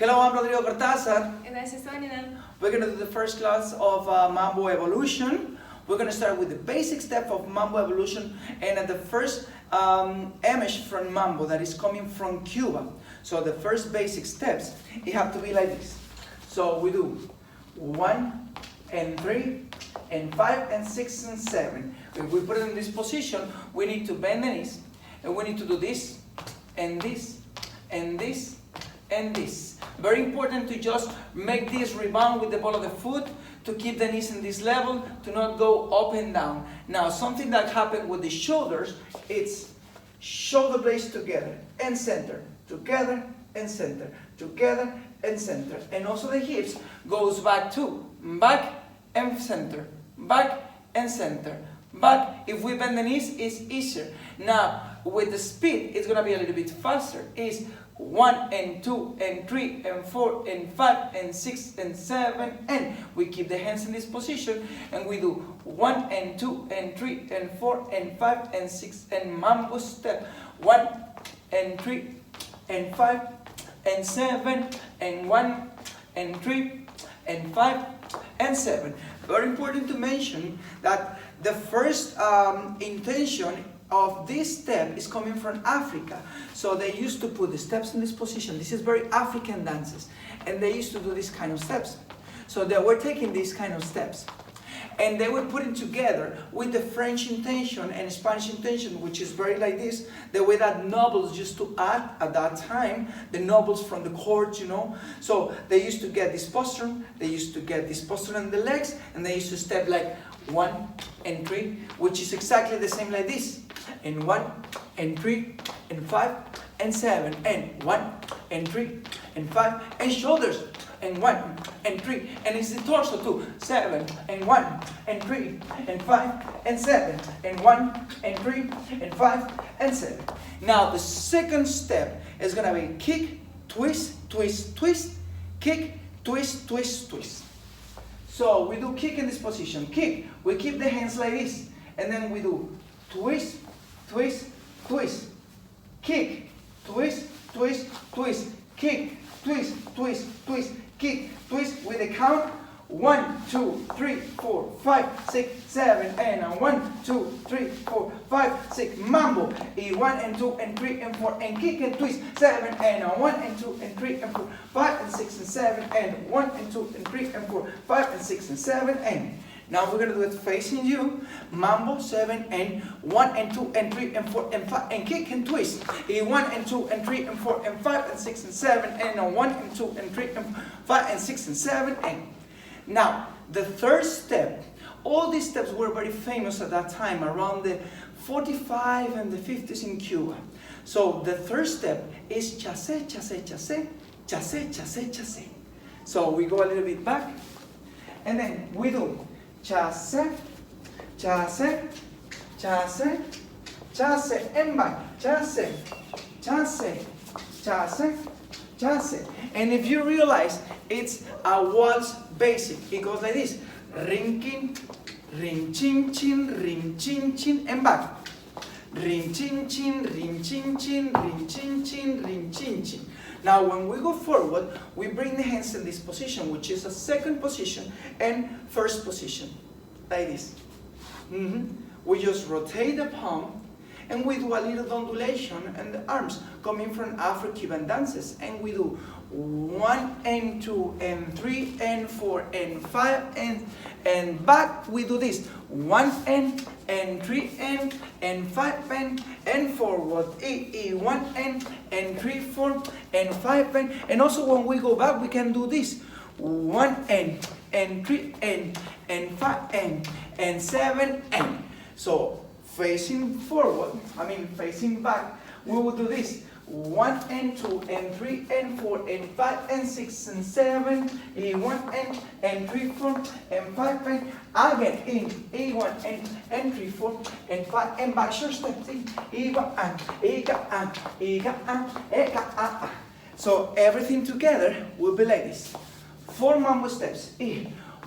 Hello, I'm Rodrigo Cortázar. And this is Sonia. We're going to do the first class of Mambo Evolution. We're going to start with the basic step of Mambo Evolution and at the first image from Mambo that is coming from Cuba. So the first basic steps, it have to be like this. So we do 1 and 3 and 5 and 6 and 7. If we put it in this position, we need to bend the knees and we need to do this and this and this and this. Very important to just make this rebound with the ball of the foot, to keep the knees in this level, to not go up and down. Now, something that happened with the shoulders, it's shoulder blades together and center, together and center, together and center. And also the hips goes back too, back and center, back and center. But if we bend the knees, it's easier. Now, with the speed, it's going to be a little bit faster. It's 1 and 2 and 3 and 4 and 5 and 6 and 7 and we keep the hands in this position and we do 1 and 2 and 3 and 4 and 5 and 6 and Mambo step 1 and 3 and 5 and 7 and 1 and 3 and 5 and 7. Very important to mention that the first intention of this step is coming from Africa. So they used to put the steps in this position. This is very African dances. And they used to do these kind of steps. So they were taking these kind of steps. And they were putting together with the French intention and Spanish intention, which is very like this, the way that nobles used to act at that time, the nobles from the court, you know. So they used to get this posture, they used to get this posture on the legs, and they used to step like 1 and 3, which is exactly the same like this. And 1 and 3 and 5 and 7 and 1 and 3 and 5 and shoulders and 1 and 3 and it's the torso too. 7 and 1 and 3 and 5 and 7 and 1 and 3 and 5 and 7. Now the second step is gonna be kick, twist, twist, twist, kick, twist, twist, twist. So we do kick in this position. Kick, we keep the hands like this and then we do twist, twist, twist, kick, twist, twist, twist, kick, twist, twist, twist, kick, twist with the count 1, 2, 3, 4, 5, 6, 7, and 1, 2, 3, 4, 5, 6, Mambo. 1 and 2 and 3 and 4 and kick and twist 7 and 1 and 2 and 3 and 4, 5 and 6 and 7 and 1 and 2 and 3 and 4, 5 and 6 and 7 and. Now we're going to do it facing you. Mambo 7 and 1 and 2 and 3 and 4 and 5 and kick and twist. 1 and 2 and 3 and 4 and 5 and 6 and 7 and 1 and 2 and 3 and 5 and 6 and 7 and. Now the third step. All these steps were very famous at that time, around the 45 and the 50s in Cuba. So the third step is chassé, chassé, chassé, chassé, chassé, chassé. So we go a little bit back and then we do chassé, chassé, chassé, chassé, and back, chassé, chassé, chassé, chassé. And if you realize, it's a waltz basic. It goes like this. Ring, king, ring, chin, chin, ring, chin, chin, and back. Ring, chin, chin, ring, chin, chin, ring, chin, chin, ring, chin, chin. Now when we go forward, we bring the hands in this position, which is a second position and first position, like this. We just rotate the palm and we do a little undulation and the arms coming from Afro-Cuban dances. And we do 1 and 2 and 3 and 4 and 5 and back. We do this 1 and 3 and 5 and forward. 1 and 3, 4 and 5 and also when we go back we can do this 1 and 3 and 5 and 7 and. So facing forward, facing back, we will do this 1 and 2 and 3 and 4 and 5 and 6 and 7, 1 and 3, 4 and 5 and again in 1 and 3, 4 and 5 and back short steps in. So everything together will be like this. 4 Mambo steps.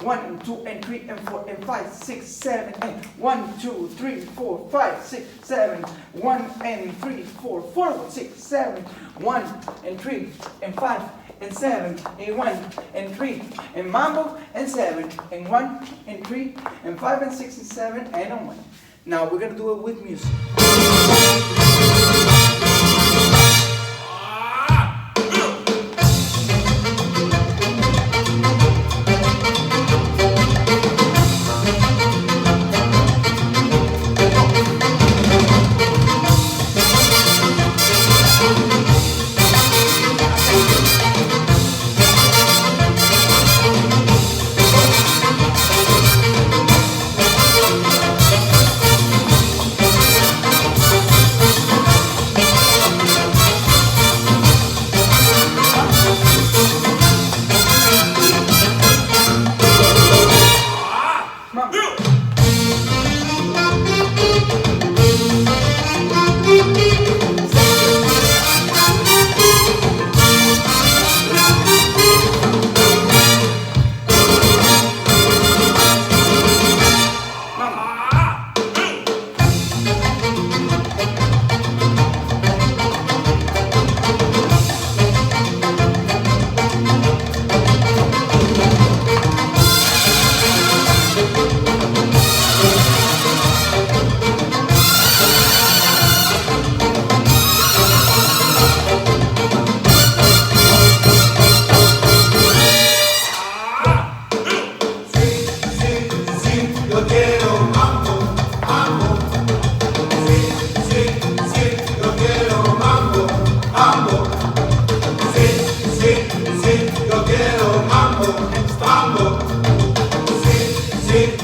1 and 2 and 3 and 4 and 5, 6, 7, 8. 1, 2, 3, 4, 5, 6, 7. 1 and 3, 4, forward, 6, 7. 1 and 3 and 5 and 7 and 1 and 3 and Mambo and 7 and 1 and 3 and 5 and 6 and 7 and a 1. Now we're gonna do it with music.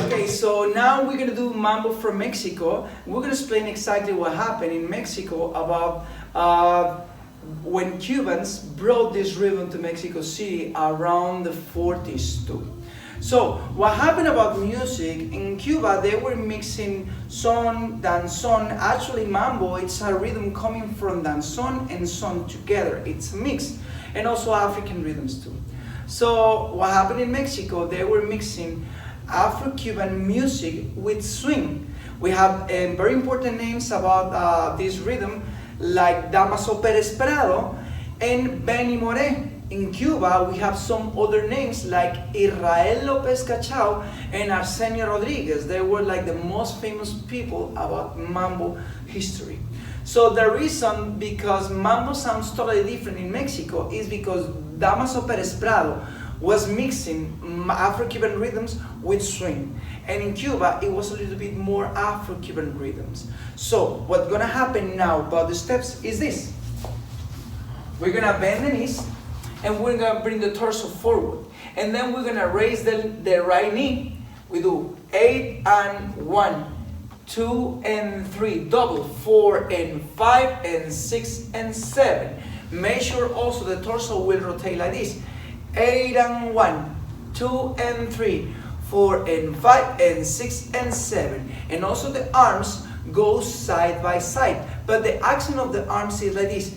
Okay, so now we're gonna do Mambo from Mexico. We're gonna explain exactly what happened in Mexico about when Cubans brought this rhythm to Mexico City around the 40s too. So what happened about music in Cuba, they were mixing son, danzón. Actually Mambo, it's a rhythm coming from danzón and son together. It's mixed, and also African rhythms too. So what happened in Mexico, they were mixing Afro-Cuban music with swing. We have very important names about this rhythm, like Damaso Pérez Prado and Benny Moré. In Cuba, we have some other names like Israel López Cachao and Arsenio Rodriguez. They were like the most famous people about Mambo history. So the reason because Mambo sounds totally different in Mexico is because Damaso Pérez Prado was mixing Afro-Cuban rhythms with swing. And in Cuba, it was a little bit more Afro-Cuban rhythms. So what's gonna happen now about the steps is this. We're gonna bend the knees, and we're gonna bring the torso forward. And then we're gonna raise the right knee. We do 8 and 1, 2 and 3, double, 4 and 5 and 6 and 7. Make sure also the torso will rotate like this. 8 and 1, 2 and 3, 4 and 5 and 6 and 7. And also the arms go side by side. But the action of the arms is like this.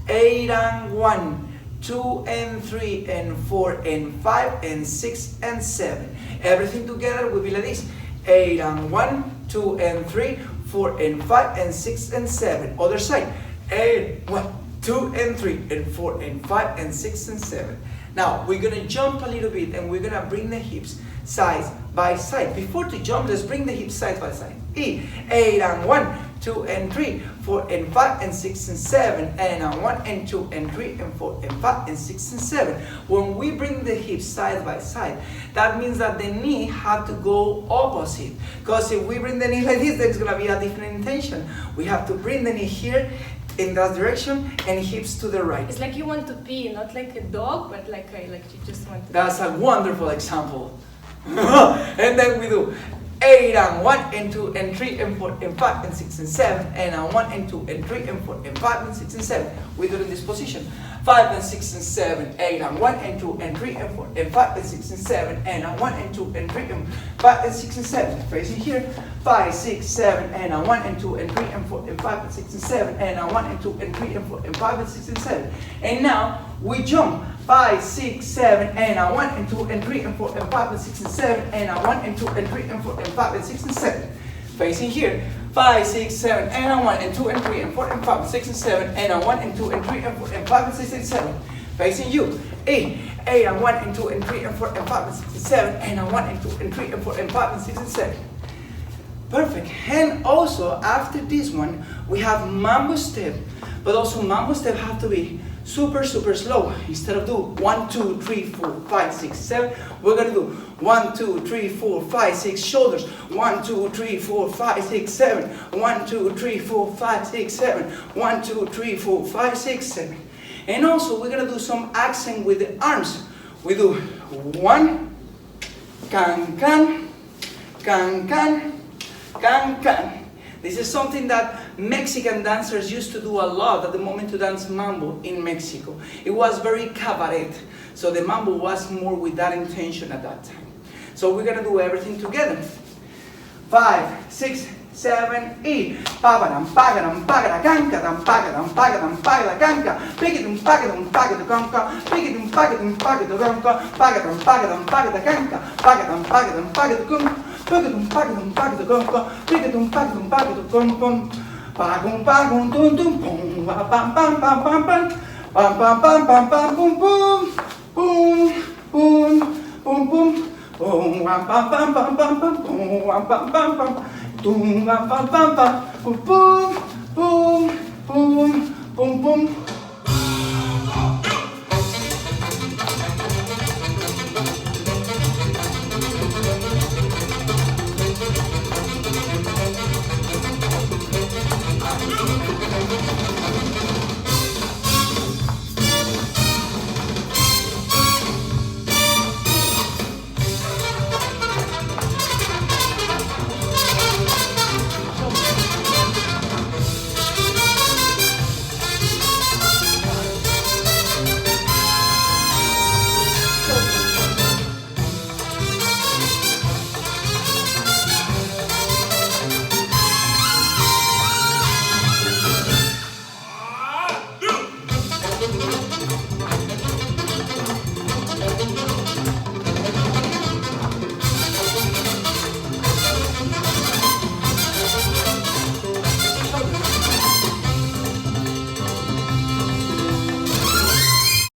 8 and 1, 2 and 3 and 4 and 5 and 6 and 7. Everything together will be like this. 8 and 1, 2 and 3, 4 and 5 and 6 and 7. Other side. 8, 1, 2 and 3 and 4 and 5 and 6 and 7. Now we're gonna jump a little bit and we're gonna bring the hips side by side. Before to jump, let's bring the hips side by side. 8 and 1, 2 and 3, 4 and 5 and 6 and 7. And 1 and 2 and 3 and 4 and 5 and 6 and 7. When we bring the hips side by side, that means that the knee had to go opposite. Because if we bring the knee like this, there's gonna be a different intention. We have to bring the knee here in that direction and hips to the right. It's like you want to pee, not like a dog, but like you just want to That's a wonderful example. And then we do 8 and 1 and 2 and 3 and 4 and 5 and 6 and 7. And 1 and 2 and 3 and 4 and 5 and 6 and 7. We do it in this position. 5 and 6 and 7. 8 and 1 and 2 and 3 and 4 and 5 and 6 and 7. And 1 and 2 and 3 and 5 and 6 and 7. Facing here. 5, 6, 7. And 1 and 2 and 3 and 4 and 5 and 6 and 7. And 1 and 2 and 3 and 4 and 5 and 6 and 7. And now we jump. 5, 6, 7, and 1 and 2 and 3 and 4 and 5 and 6 and 7. And 1 and 2 and 3 and 4 and 5 and 6 and 7. Facing here. 5, 6, 7, and 1 and 2 and 3 and 4 and 5 and 6 and 7. And 1 and 2 and 3 and 4 and 5 and 6 and 7. Facing you. 8, 8 and 1 and 2 and 3 and 4 and 5 and 6 and 7. And 1 and 2 and 3 and 4 and 5 and 6 and 7. Perfect. And also after this one, we have Mambo step. But also Mambo step have to be super slow. Instead of do 1, 2, 3, 4, 5, 6, 7, we're gonna do 1, 2, 3, 4, 5, 6 shoulders. 1, 2, 3, 4, 5, 6, 7. 1, 2, 3, 4, 5, 6, 7. 1, 2, 3, 4, 5, 6, 7. And also we're gonna do some accent with the arms. We do 1, can, can, can, can, can, can. This is something that Mexican dancers used to do a lot at the moment to dance Mambo in Mexico. It was very cabaret, so the Mambo was more with that intention at that time. So we're gonna do everything together. 5, 6, 7, 8. Pagadam, pagadam, pagada canca, dam pagadam, pagadam, pagada canca. Pigitum, pagadum, pagada canca. Pigitum, pagadum, pagada canca. Pagadam, pagadam, pagada canca. Pagadam, pagadam, pagada canca. Pagadum, pagadum, pagada canca. Pigitum, pagadum, pagada canca. Pagum, pagum, tum, tum, pum. Pam, pam, pam, pam, pam. Pam, pam, pam, pam, pam, pum, pum. Pum, pum, pum, pum. Pum, pam, pam, pam, pam, pam, pam. Pum, pam, pam, pam. Boom, bam, bam, bam, bam, boom, boom, boom, boom, boom, boom.